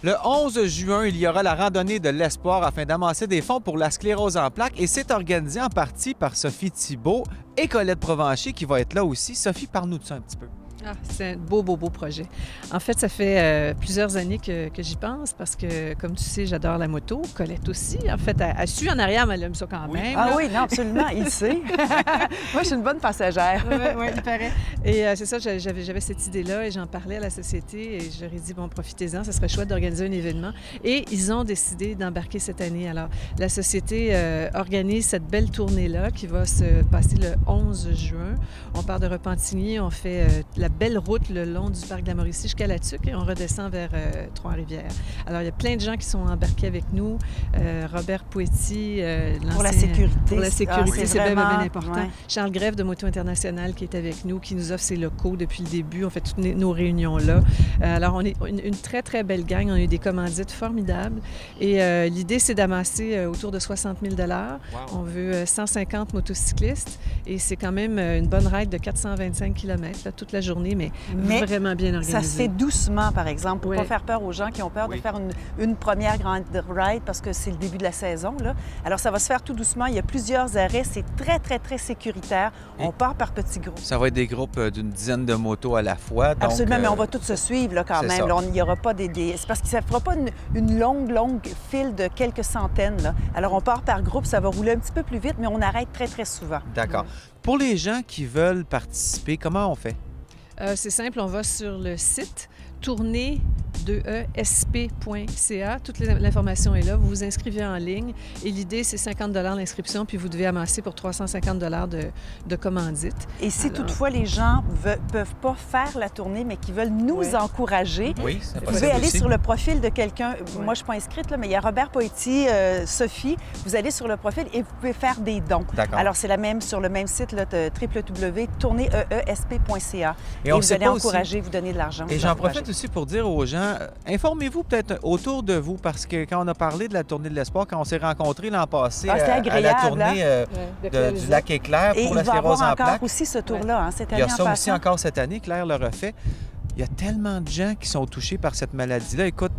Le 11 juin, il y aura la randonnée de l'espoir afin d'amasser des fonds pour la sclérose en plaques et c'est organisé en partie par Sophie Thibault et Colette Provencher qui va être là aussi. Sophie, parle-nous de ça un petit peu. Ah, c'est un beau projet. En fait, ça fait plusieurs années que j'y pense parce que, comme tu sais, j'adore la moto. Colette aussi. En fait, elle suit en arrière, mais elle aime ça quand même. Ah oui, non, absolument, il sait. Moi, je suis une bonne passagère. Oui, il paraît. Et c'est ça, j'avais cette idée-là et j'en parlais à la société et je leur ai dit, bon, profitez-en, ça serait chouette d'organiser un événement. Et ils ont décidé d'embarquer cette année. Alors, la société organise cette belle tournée-là qui va se passer le 11 juin. On part de Repentigny, on fait la belle route le long du parc de la Mauricie jusqu'à La Tuque et on redescend vers Trois-Rivières. Alors, il y a plein de gens qui sont embarqués avec nous. Robert Poetti, pour la sécurité. Pour la sécurité, c'est vraiment bien important. Ouais. Charles Grève de Moto International qui est avec nous, qui nous offre ses locaux depuis le début. On fait toutes nos réunions là. Alors, on est une très, très belle gang. On a eu des commandites formidables. Et l'idée, c'est d'amasser autour de 60 000 $. Wow. On veut 150 motocyclistes et c'est quand même une bonne ride de 425 km là, toute la journée, mais vraiment bien organisée. Ça se fait doucement, par exemple, pour ne pas faire peur aux gens qui ont peur de faire une première grande ride parce que c'est le début de la saison. Là. Alors, ça va se faire tout doucement. Il y a plusieurs arrêts. C'est très, très, très sécuritaire. On part par petits groupes. Ça va être des groupes d'une dizaine de motos à la fois. Donc, absolument, mais on va tous se suivre là, quand même. Là, il n'y aura pas C'est parce que ça ne fera pas une longue file de quelques centaines. Là. Alors, on part par groupe. Ça va rouler un petit peu plus vite, mais on arrête très, très souvent. D'accord. Pour les gens qui veulent participer, comment on fait? C'est simple, on va sur le site tournée2esp.ca. Toute l'information est là. Vous vous inscrivez en ligne et l'idée, c'est 50 $ l'inscription, puis vous devez amasser pour 350 $ de commandite. Et si toutefois les gens ne peuvent pas faire la tournée, mais qui veulent nous encourager, vous pouvez aller sur le profil de quelqu'un. Moi, je ne suis pas inscrite, là, mais il y a Robert Poetti, Sophie. Vous allez sur le profil et vous pouvez faire des dons. Alors, c'est sur le même site, www.tournée2esp.ca. Et vous allez encourager, vous donner de l'argent. Et j'en profite aussi pour dire aux gens, informez-vous peut-être autour de vous, parce que quand on a parlé de la tournée de l'espoir, quand on s'est rencontrés l'an passé à la tournée du lac Éclair pour la sclérose en plaques. Il va y avoir encore aussi ce tour-là, cette année. Il y a ça aussi encore cette année, Claire le refait. Il y a tellement de gens qui sont touchés par cette maladie-là. Écoute,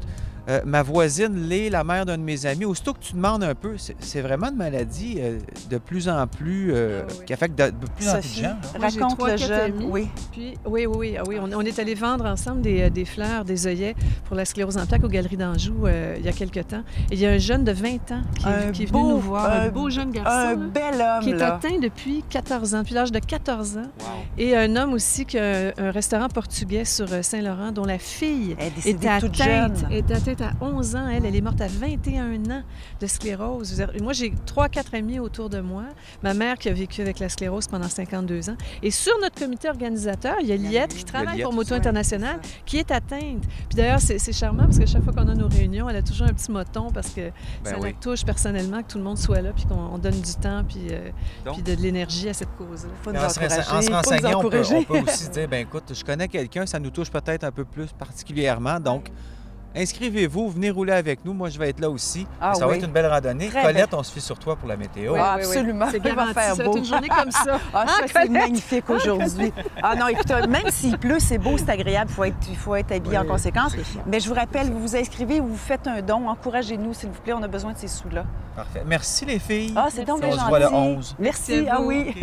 ma voisine Lé, la mère d'un de mes amis, aussitôt que tu demandes un peu, c'est vraiment une maladie de plus en plus, qui affecte de plus en plus de gens. Raconte le jeune. Oui. Puis, oui. On est allé vendre ensemble des fleurs, des œillets pour la sclérose en plaques aux Galeries d'Anjou il y a quelque temps. Et il y a un jeune de 20 ans qui est venu nous voir, un beau jeune garçon. Un bel homme, qui est atteint depuis 14 ans, depuis l'âge de 14 ans. Wow. Et un homme aussi qui a un restaurant portugais sur Saint-Laurent dont la fille était atteinte à 11 ans. Elle est morte à 21 ans de sclérose. Moi, j'ai 3-4 amis autour de moi. Ma mère qui a vécu avec la sclérose pendant 52 ans. Et sur notre comité organisateur, il y a Liette qui travaille pour Moto International qui est atteinte. Puis d'ailleurs, c'est charmant parce que chaque fois qu'on a nos réunions, elle a toujours un petit moton parce que ça la touche personnellement que tout le monde soit là puis qu'on donne du temps puis de l'énergie à cette cause-là. En se renseignant, on peut aussi dire, écoute, je connais quelqu'un, ça nous touche peut-être un peu plus particulièrement, donc inscrivez-vous, venez rouler avec nous. Moi, je vais être là aussi. Ça va être une belle randonnée. Colette, on se fie sur toi pour la météo. Oui, absolument. C'est garanti. Ça va être une journée comme ça. C'est magnifique aujourd'hui. Non, écoute, même s'il pleut, c'est beau, c'est agréable. Il faut être habillé en conséquence. Mais je vous rappelle, vous vous inscrivez, vous faites un don. Encouragez-nous, s'il vous plaît. On a besoin de ces sous-là. Parfait. Merci, les filles. C'est donc bien gentil. On se voit le 11. Merci. Oui.